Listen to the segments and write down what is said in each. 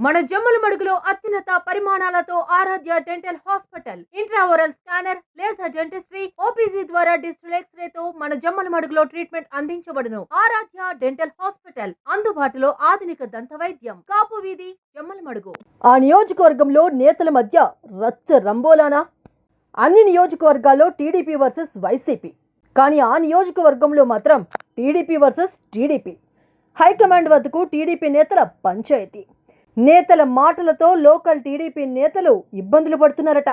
మన జమ్మలమడుగులో అత్యున్నత పరిమాణాలతో Aradhya dental hospital, intravoral scanner, laser dentistry, OPG ద్వారా డిజిటల్ ఎక్స్రే తో మన జమ్మలమడుగులో ట్రీట్మెంట్ అందించబడును. ఆరాధ్య డెంటల్ హాస్పిటల్, అందుబాటులో ఆధునిక దంత వైద్యం, కాపు వీధి, జమ్మలమడుగు. ఆ నియోజకవర్గంలో నేతల మధ్య రచ్చ రంబోలానా? అన్ని నియోజకవర్గాల్లో టీడీపీ వర్సెస్ వైసీపీ, కానీ ఆ నియోజకవర్గంలో మాత్రం టీడీపీ వర్సెస్ టీడీపీ. హైకమాండ్ వద్దకు టీడీపీ నేతల పంచాయతీ. నేతల మాటలతో లోకల్ టీడీపీ నేతలు ఇబ్బందులు పడుతున్నారట.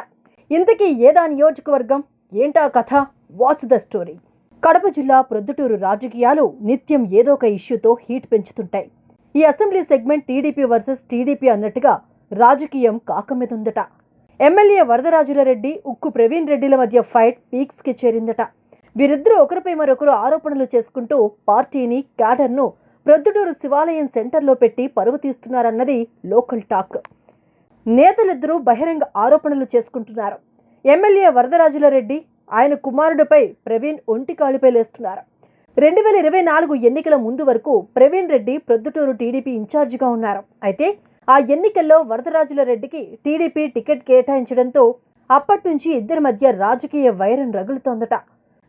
ఇంతకీ ఏదా నియోజకవర్గం, ఏంటా కథ? What's the story? కడప జిల్లా ప్రొద్దుటూరు రాజకీయాలు నిత్యం ఏదో ఒక ఇష్యూతో హీట్ పెంచుతుంటాయి. ఈ assembly segment TDP versus TDP అన్నట్టుగా రాజకీయం కాకమీదుందట. ఎమ్మెల్యే వరదరాజులరెడ్డి, ఉక్కు ప్రవీణ్ రెడ్డిల మధ్య ఫైట్ పీక్స్కి చేరిందట. వీరిద్దరూ ఒకరిపై మరొకరు ఆరోపణలు చేసుకుంటూ పార్టీని, క్యాడర్ను ప్రొద్దుటూరు శివాలయం సెంటర్లో పెట్టి పరువు తీస్తున్నారన్నది లోకల్ టాక్. నేతలిద్దరూ బహిరంగ ఆరోపణలు చేసుకుంటున్నారు. ఎమ్మెల్యే వరదరాజులరెడ్డి, ఆయన కుమారుడిపై ప్రవీణ్ ఒంటి కాలిపై లేస్తున్నారు. 2024 ఎన్నికల ముందు వరకు ప్రవీణ్ రెడ్డి ప్రొద్దుటూరు టీడీపీ ఇన్ఛార్జిగా ఉన్నారు. అయితే ఆ ఎన్నికల్లో వరదరాజులరెడ్డికి టీడీపీ టికెట్ కేటాయించడంతో అప్పటి నుంచి ఇద్దరి మధ్య రాజకీయ వైరం రగులుతోందట.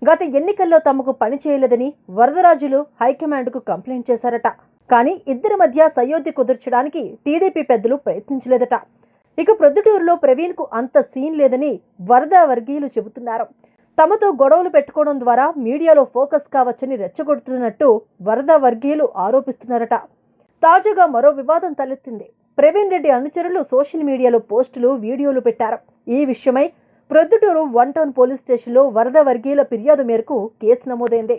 గత ఎన్నికల్లో తమకు పని చేయలేదని వరదరాజులు హైకమాండ్కు కంప్లైంట్ చేశారట. కానీ ఇద్దరి మధ్య సయోధ్య కుదర్చడానికి టీడీపీ పెద్దలు ప్రయత్నించలేదట. ఇక ప్రొద్దుటూరులో ప్రవీణ్కు అంత సీన్ లేదని వరద వర్గీయులు చెబుతున్నారు. తమతో గొడవలు పెట్టుకోవడం ద్వారా మీడియాలో ఫోకస్ కావచ్చని రెచ్చగొడుతున్నట్టు వరద వర్గీయులు ఆరోపిస్తున్నారట. తాజాగా మరో వివాదం తలెత్తింది. ప్రవీణ్ రెడ్డి అనుచరులు సోషల్ మీడియాలో పోస్టులు, వీడియోలు పెట్టారు. ఈ విషయమై ప్రొద్దుటూరు 1 టౌన్ పోలీస్ స్టేషన్లో వరద వర్గీయుల ఫిర్యాదు మేరకు కేసు నమోదైంది.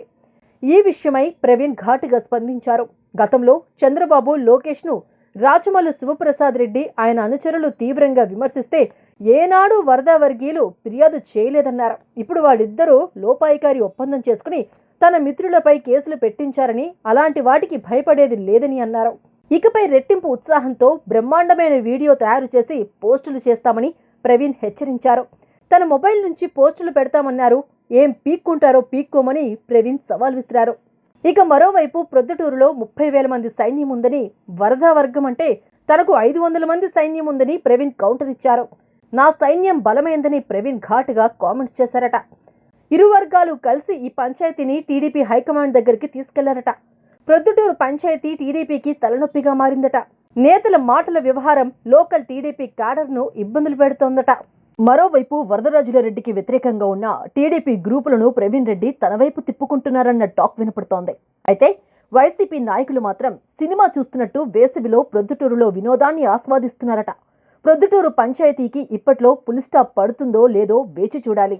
ఈ విషయమై ప్రవీణ్ ఘాటుగా స్పందించారు. గతంలో చంద్రబాబు, లోకేష్ను రాచమల్లు శివప్రసాద్ రెడ్డి, ఆయన అనుచరులు తీవ్రంగా విమర్శిస్తే ఏనాడు వరద వర్గీయులు ఫిర్యాదు చేయలేదన్నారు. ఇప్పుడు వాళ్ళిద్దరూ లోపాయికారి ఒప్పందం చేసుకుని తన మిత్రులపై కేసులు పెట్టించారని, అలాంటి వాటికి భయపడేది లేదని అన్నారు. ఇకపై రెట్టింపు ఉత్సాహంతో బ్రహ్మాండమైన వీడియో తయారు చేసి పోస్టులు చేస్తామని ప్రవీణ్ హెచ్చరించారు. తన మొబైల్ నుంచి పోస్టులు పెడతామన్నారు. ఏం పీక్కుంటారో పీక్కోమని ప్రవీణ్ సవాల్ విసిరారు. ఇక మరోవైపు ప్రొద్దుటూరులో 30,000 మంది సైన్యం ఉందని, వరద వర్గం అంటే తనకు 500 మంది సైన్యం ఉందని ప్రవీణ్ కౌంటర్ ఇచ్చారు. నా సైన్యం బలమైందని ప్రవీణ్ ఘాటుగా కామెంట్స్ చేశారట. ఇరు వర్గాలు కలిసి ఈ పంచాయతీని టీడీపీ హైకమాండ్ దగ్గరికి తీసుకెళ్లారట. ప్రొద్దుటూరు పంచాయతీ టీడీపీకి తలనొప్పిగా మారిందట. నేతల మాటల వ్యవహారం లోకల్ టీడీపీ క్యాడర్ను ఇబ్బందులు పెడుతోందట. మరోవైపు వరదరాజులరెడ్డికి వ్యతిరేకంగా ఉన్న టీడీపీ గ్రూపులను ప్రవీణ్ రెడ్డి తన వైపు తిప్పుకుంటున్నారన్న టాక్ వినపడుతోంది. అయితే వైసీపీ నాయకులు మాత్రం సినిమా చూస్తున్నట్టు వేసవిలో ప్రొద్దుటూరులో వినోదాన్ని ఆస్వాదిస్తున్నారట. ప్రొద్దుటూరు పంచాయతీకి ఇప్పట్లో ఫుల్ స్టాప్ పడుతుందో లేదో వేచి చూడాలి.